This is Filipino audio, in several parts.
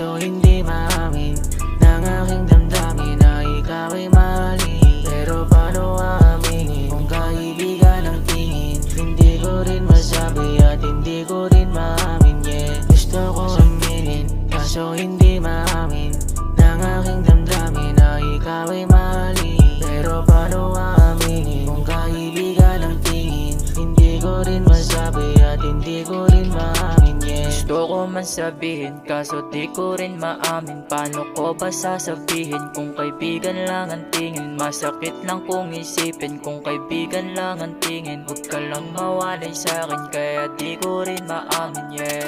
kaso hindi maamin ng aking damdamin na ikaw ay mali. Pero paano aaminin kung kaibigan ang tingin? Hindi ko rin masabi at hindi ko rin maamin, yeah. Gusto ko aminin kaso hindi maamin ng aking damdamin na ikaw ay mali. Pero paano aaminin kung kaibigan ang tingin? Hindi ko rin masabi at hindi ko rin maamin, yeah. Gusto ko man sabihin kaso di ko rin maamin. Paano ko ba sasabihin kung kaibigan lang ang tingin? Masakit lang kung isipin kung kaibigan lang ang tingin. Huwag ka lang mawalay sa'kin kaya di ko rin maamin, yeah.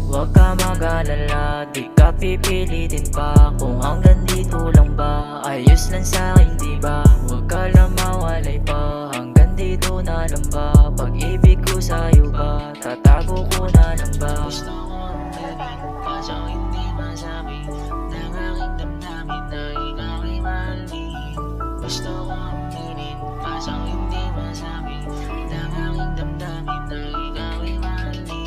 Huwag ka mag-alala, di ka pipilitin pa. Kung hanggang dito lang ba, ayos lang sa'kin diba? Huwag ka lang mawalay pa, hanggang dito na lang ba? Pag-ibig ko sa'yo ba, tatago ko na lang ba? Gusto ko aminin kaso hindi masabi ng aking damdamin na ikaw ay mali. Gusto ko aminin kaso hindi masabi ng aking damdamin na ikaw ay mali.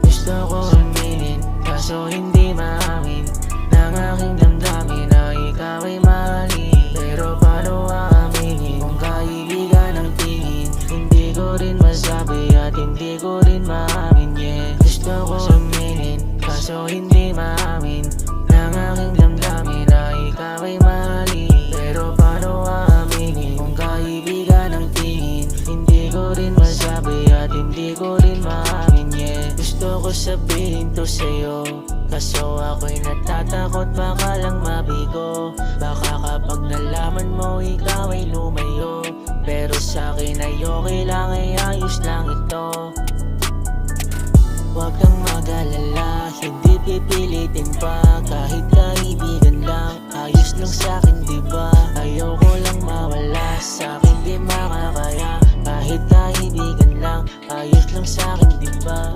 Gusto ko aminin kaso hindi maamin ng aking damdamin na ikaw ay mali. Pero paano aaminin kung kaibigan ang tingin? Hindi ko rin masabi at hindi ko rin maamin, yeah. Gusto ko aminin kaso hindi maamin ng aking damdamin na ikaw ay mali. Pero paano aaminin kung kaibigan ang tingin? Hindi ko rin masabi at hindi ko rin maamin, yeah. Gusto ko sabihin to sa'yo kaso ako'y natatakot baka lang mabigo. Baka kapag nalaman mo ikaw ay lumayo. Pero sa'kin ay okay lang, ay ayos lang ito. Huwag kang mag-alala, hindi pipilitin pa. Kahit kaibigan lang, ayos lang sa'kin diba? Ayoko lang mawala, sa'kin di makakaya. Kahit kaibigan lang, ayos lang sa'kin diba?